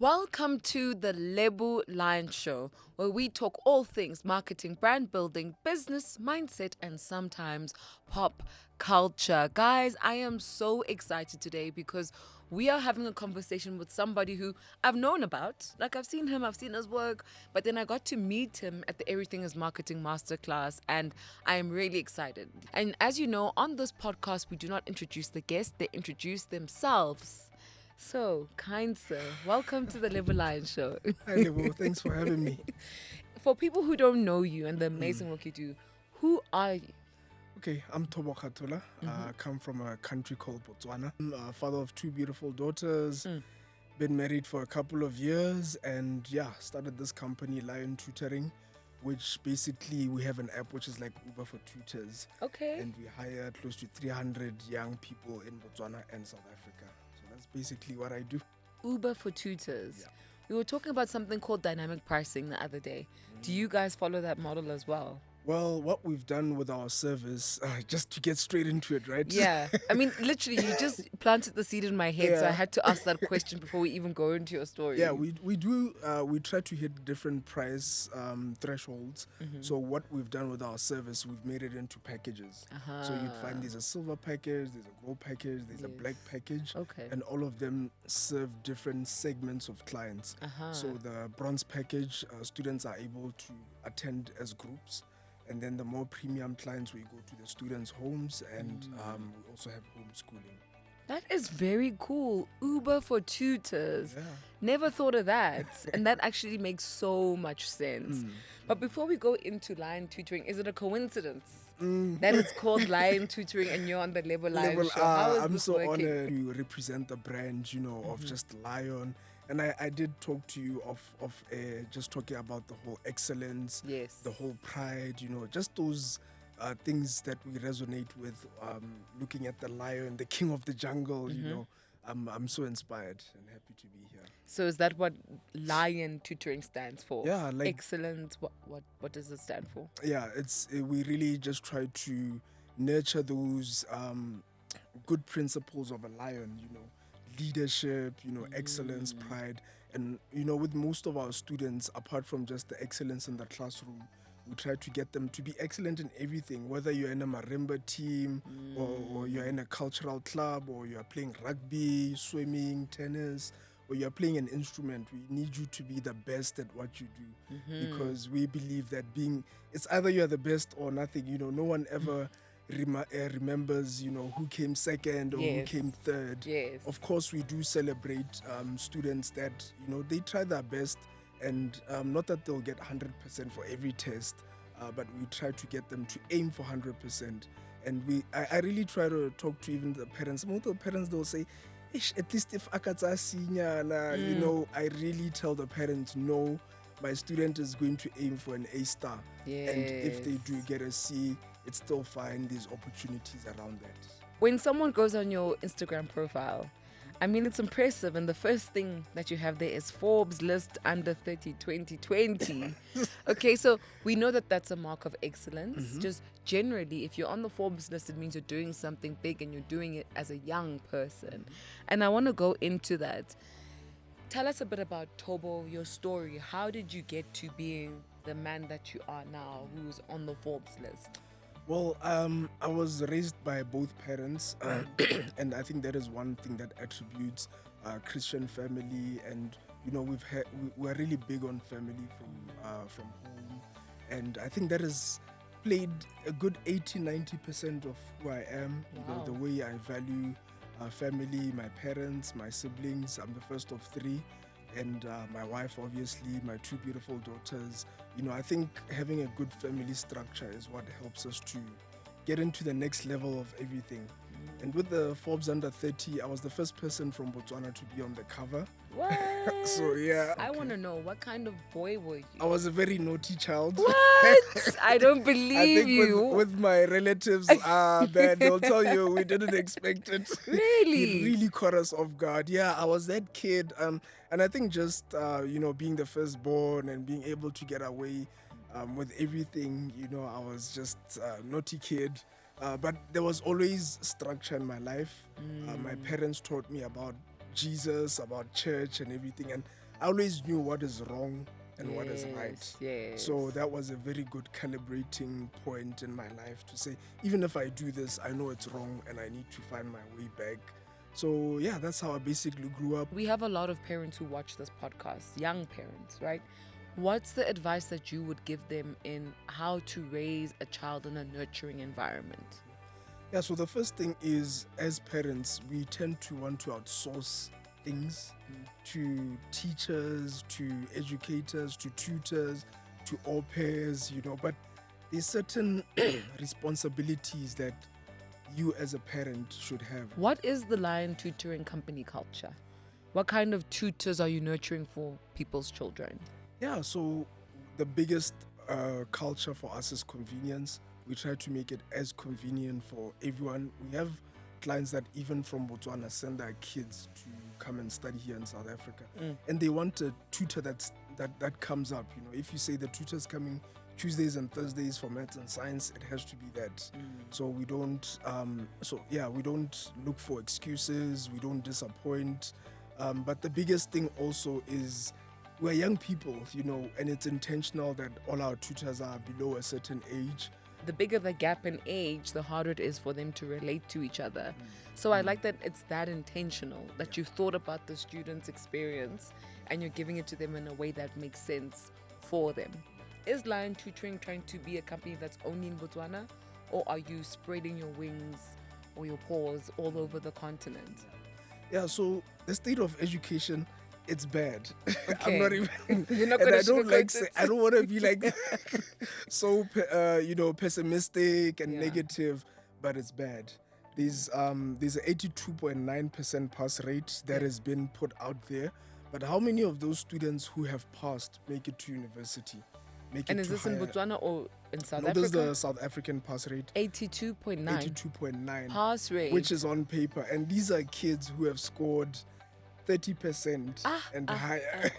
Welcome to the Lebo Lion Show, where we talk all things marketing, brand building, business, mindset, and sometimes pop culture. Guys, I am so excited today because we are having a conversation with somebody who I've known about. Like, I've seen him, I've seen his work, but then I got to meet him at the Everything is Marketing Masterclass, and I am really excited. And as you know, on this podcast, we do not introduce the guests, they introduce themselves. So, kind sir, welcome to the Live Lion Show. Hi, Lebo. Thanks for having me. For people who don't know you and the amazing work you do, who are you? Okay, I'm Thobo Khathola. I come from a country called Botswana. I'm a father of two beautiful daughters. Been married for a couple of years and started this company, Lion Tutoring, which basically we have an app which is like Uber for tutors. Okay. And we hire close to 300 young people in Botswana and South Africa. So that's basically what I do. Uber for tutors. Yeah. We were talking about something called dynamic pricing the other day. Do you guys follow that model as well? Well, what we've done with our service, just to get straight into it, right? Yeah. I mean, literally, you just planted the seed in my head, so I Yeah. had to ask that question before we even go into your story. Yeah, we do. We try to hit different price thresholds. So what we've done with our service, we've made it into packages. So you'd find there's a silver package, there's a gold package, there's a black package, Okay. and all of them serve different segments of clients. So the bronze package, students are able to attend as groups. And then the more premium clients, we go to the students' homes, and we also have homeschooling. That is very cool. Uber for tutors. Yeah. Never thought of that. And that actually makes so much sense. But before we go into Lion Tutoring, is it a coincidence that it's called Lion Tutoring and you're on the Lebo Lion Level, Show? How is I'm this so working? honored to represent the brand, of just Lion. And I did talk to you of just talking about the whole excellence, Yes. the whole pride, just those things that we resonate with, looking at the lion, the king of the jungle, I'm so inspired and happy to be here. So is that what Lion Tutoring stands for? Yeah, like- Excellent. What does it stand for? Yeah, we really just try to nurture those good principles of a lion, leadership, excellence, pride. And, with most of our students, apart from just the excellence in the classroom, we try to get them to be excellent in everything, whether you're in a marimba team or you're in a cultural club or you're playing rugby, swimming, tennis, or you're playing an instrument. We need you to be the best at what you do because we believe that it's either you're the best or nothing. No one ever remembers, who came second or who Yes. came third. Yes. Of course, we do celebrate students that, they try their best, and not that they'll get 100% for every test, but we try to get them to aim for 100%. And I really try to talk to even the parents. Most of the parents, they'll say, "Ish, at least if akatsa senior, I really tell the parents, no, my student is going to aim for an A star. And if they do get a C, it's still fine. There's opportunities around that." When someone goes on your Instagram profile, I mean, it's impressive. And the first thing that you have there is Forbes list under 30 2020. Okay, so we know that that's a mark of excellence. Just generally, if you're on the Forbes list, it means you're doing something big and you're doing it as a young person. And I want to go into that. Tell us a bit about Thobo, your story. How did you get to being the man that you are now, who's on the Forbes list? Well, I was raised by both parents, and I think that is one thing that attributes Christian family. And we're really big on family from home, and I think that has played a good 80-90% of who I am. Wow. The way I value family, my parents, my siblings. I'm the first of three. And my wife, obviously, my two beautiful daughters. I think having a good family structure is what helps us to get into the next level of everything. And with the Forbes under 30, I was the first person from Botswana to be on the cover. What? So, yeah. I want to know, what kind of boy were you? I was a very naughty child. What? I don't I believe think you. with my relatives, they'll tell you we didn't expect it. Really? It really caught us off guard. Yeah, I was that kid. And I think just, being the firstborn and being able to get away with everything, I was just a naughty kid. But there was always structure in my life. My parents taught me about Jesus, about church and everything. And I always knew what is wrong and what is right. Yes. So that was a very good calibrating point in my life to say, even if I do this, I know it's wrong and I need to find my way back. So yeah, that's how I basically grew up. We have a lot of parents who watch this podcast, young parents, right? What's the advice that you would give them in how to raise a child in a nurturing environment? Yeah, so the first thing is, as parents, we tend to want to outsource things to teachers, to educators, to tutors, to au pairs, but there's certain responsibilities that you as a parent should have. What is the Lion Tutoring company culture? What kind of tutors are you nurturing for people's children? Yeah, so the biggest culture for us is convenience. We try to make it as convenient for everyone. We have clients that even from Botswana send their kids to come and study here in South Africa, and they want a tutor that comes up. If you say the tutor's coming Tuesdays and Thursdays for maths and science, it has to be that. So we don't. We don't look for excuses. We don't disappoint. But the biggest thing also is, we're young people, and it's intentional that all our tutors are below a certain age. The bigger the gap in age, the harder it is for them to relate to each other. So I like that it's that intentional, that you've thought about the student's experience and you're giving it to them in a way that makes sense for them. Is Lion Tutoring trying to be a company that's only in Botswana, or are you spreading your wings or your paws all over the continent? Yeah, so the state of education, it's bad. Okay. I'm not even. You're not and gonna I don't sugarcoat it. I don't want to be like so pessimistic and Yeah. negative, but it's bad. There's an 82.9% pass rate that has been put out there, but how many of those students who have passed make it to university? And is this in Botswana or in South No, this is Africa? the South African pass rate. 82.9 82.9 pass rate. which is on paper, and these are kids who have scored 30% and higher.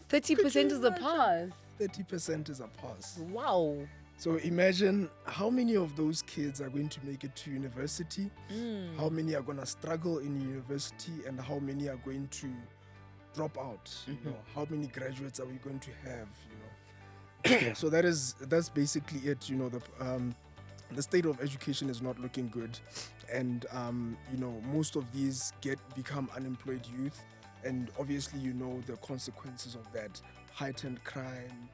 30% is a pass. 30% is a pass. Wow. So imagine how many of those kids are going to make it to university, how many are going to struggle in university, and how many are going to drop out. How many graduates are we going to have? So that's basically it. The state of education is not looking good, and most of these become unemployed youth, and obviously the consequences of that: heightened crime,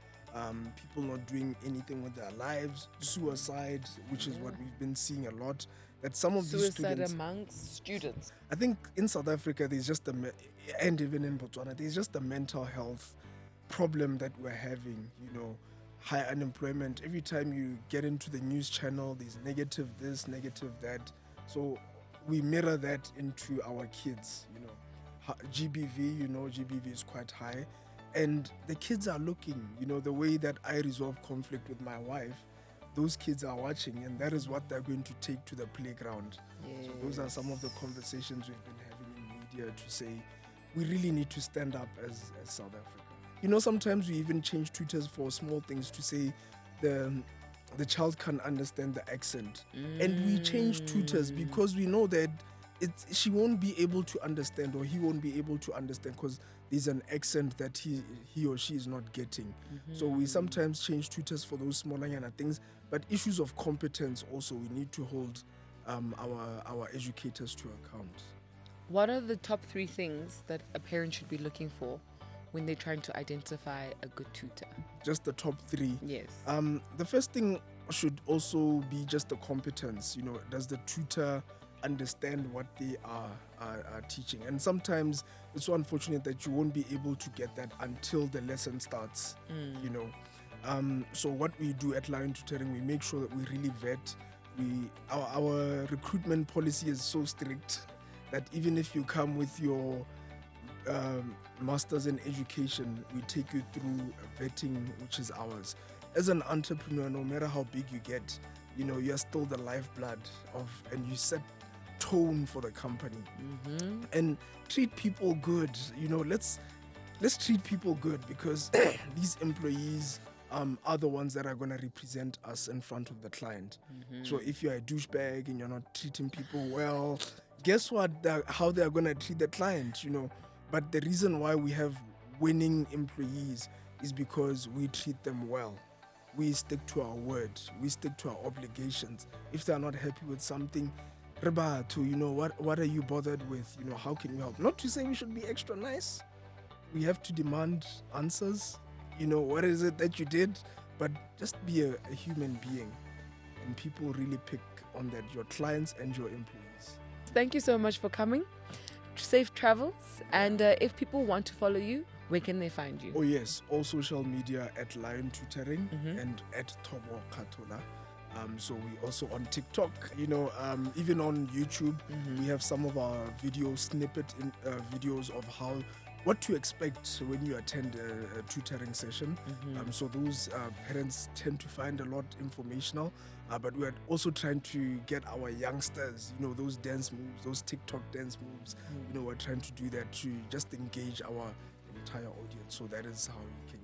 people not doing anything with their lives, suicide, which is what we've been seeing a lot. That some of these Suicide students, amongst students. I think in South Africa, there's just and even in Botswana, there's just a mental health problem that we're having. High unemployment. Every time you get into the news channel, there's negative this, negative that. So we mirror that into our kids. GBV, GBV is quite high, and the kids are looking. The way that I resolve conflict with my wife, those kids are watching, and that is what they're going to take to the playground. Yes. So those are some of the conversations we've been having in media to say we really need to stand up as South Africa. Sometimes we even change tutors for small things to say the child can't understand the accent. And we change tutors because we know that she won't be able to understand, or he won't be able to understand, because there's an accent that he or she is not getting. So we sometimes change tutors for those smaller things. But issues of competence also, we need to hold our educators to account. What are the top 3 things that a parent should be looking for when they're trying to identify a good tutor? Just the top 3. Yes. The first thing should also be just the competence. Does the tutor understand what they are teaching? And sometimes it's so unfortunate that you won't be able to get that until the lesson starts. So what we do at Lion Tutoring, we make sure that we really vet. Our recruitment policy is so strict that even if you come with your master's in education, we take you through vetting, which is ours. As an entrepreneur, no matter how big you get, you're still the lifeblood and you set tone for the company. And treat people good. Let's treat people good, because these employees are the ones that are going to represent us in front of the client. So if you're a douchebag and you're not treating people well, guess what? How they're going to treat the client. But the reason why we have winning employees is because we treat them well. We stick to our word. We stick to our obligations. If they're not happy with something, Reba, to what are you bothered with? How can you help? Not to say we should be extra nice. We have to demand answers. What is it that you did? But just be a human being. And people really pick on that, your clients and your employees. Thank you so much for coming. Safe travels. And if people want to follow you, where can they find you? Oh yes, all social media at Lion Tutoring and at Thobo Khathola. So we also on TikTok, even on YouTube, we have some of our video snippet videos of what to expect when you attend a tutoring session. So those parents tend to find a lot informational, but we're also trying to get our youngsters, those dance moves, those TikTok dance moves. We're trying to do that to just engage our entire audience. So that is how you can